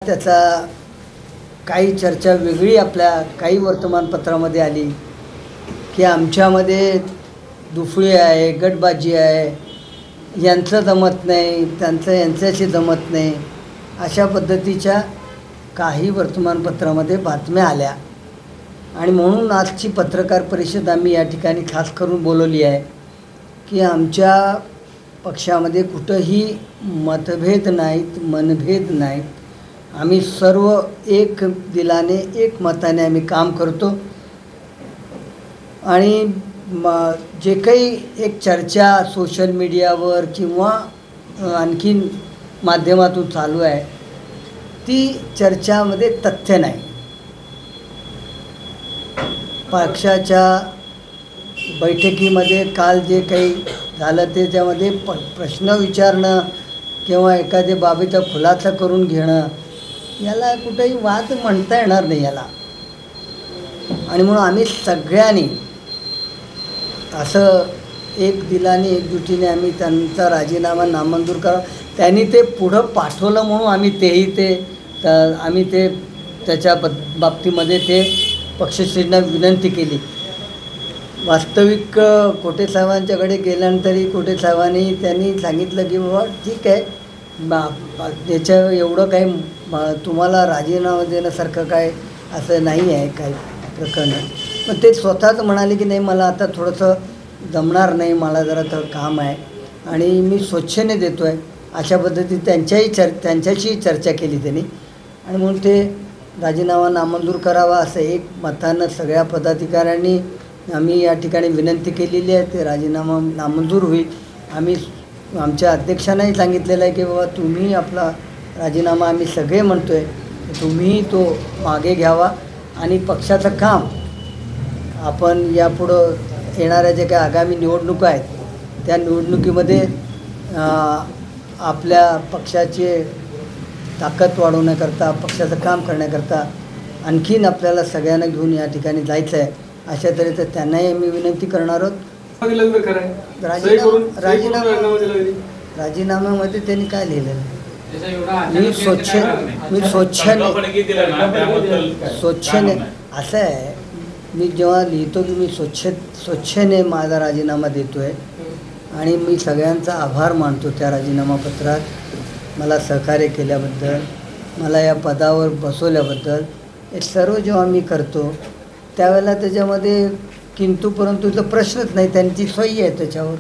त्याचा काही चर्चा वेगळी आपल्या काही वर्तमानपत्रामध्ये आली की आमच्यामध्ये दुफळी आहे, गटबाजी आहे, यांचं जमत नाही, त्यांचं यांच्याशी जमत नाही, अशा पद्धतीच्या काही वर्तमानपत्रामध्ये बातम्या आल्या. आणि म्हणून आजची पत्रकार परिषद आम्ही या ठिकाणी खास करून बोलवली आहे की आमच्या पक्षामध्ये कुठंही मतभेद नाहीत, मनभेद नाहीत. आम्ही सर्व एक दिलाने, एक मताने आम्ही काम करतो. आणि जे काही एक चर्चा सोशल मीडियावर किंवा आणखीन माध्यमातून चालू आहे, ती चर्चामध्ये तथ्य नाही. पक्षाच्या बैठकीमध्ये काल जे काही झालं त्याच्यामध्ये प्रश्न विचारणं किंवा एखाद्या बाबीचा खुलासा करून घेणं, याला कुठेही वाद म्हणता येणार नाही याला. आणि म्हणून आम्ही सगळ्यांनी असं एक दिलाने, एकजुटीने आम्ी त्यांचा राजीनामा नामंजूर करा. त्यांनी ते पुढं पाठवलं म्हणून आम्ही ते त्याच्या बाबतीमध्ये ते पक्षश्रेष्ठींना विनंती केली. वास्तविक कोटे साहेबांच्याकडे गेल्यानंतरही कोटे साहेबांनी त्यांनी सांगितलं की बाबा ठीक आहे, याच्या एवढं काही तुम्हाला राजीनामा देण्यासारखं काय असं नाही आहे काही प्रकरण. पण ते स्वतःच म्हणाले की नाही, मला आता थोडंसं जमणार नाही, मला जरा तर काम आहे आणि मी स्वच्छेने देतो आहे, अशा पद्धतीत त्यांच्याशी चर्चा केली त्यांनी. आणि म्हणून ते राजीनामा नामंजूर करावा असं एक मतानं सगळ्या पदाधिकाऱ्यांनी आम्ही या ठिकाणी विनंती केलेली आहे. ते राजीनामा नामंजूर होईल. आम्ही आमच्या अध्यक्षांनाही सांगितलेलं आहे की बाबा तुम्ही आपला राजीनामा, आम्ही सगळे म्हणतो आहे, तुम्ही तो मागे घ्यावा आणि पक्षाचं काम आपण यापुढं येणाऱ्या जे काही आगामी निवडणुका आहेत त्या निवडणुकीमध्ये आपल्या पक्षाची ताकद वाढवण्याकरता, पक्षाचं काम करण्याकरता आणखीन आपल्याला सगळ्यांना घेऊन या ठिकाणी जायचं आहे. अशा तऱ्हेचं त्यांनाही मी विनंती करणार आहोत. राजीनाम्यामध्ये त्यांनी काय लिहिलेलं, मी स्वच्छेने असं आहे, मी जेव्हा लिहितो की मी स्वच्छेने माझा राजीनामा देतो आहे आणि मी सगळ्यांचा आभार मानतो त्या राजीनामापत्रात मला सहकार्य केल्याबद्दल, मला या पदावर बसवल्याबद्दल. हे सर्व जेव्हा मी करतो त्यावेळेला त्याच्यामध्ये किंतु परंतुचा प्रश्नच नाही, त्यांची सही आहे त्याच्यावर.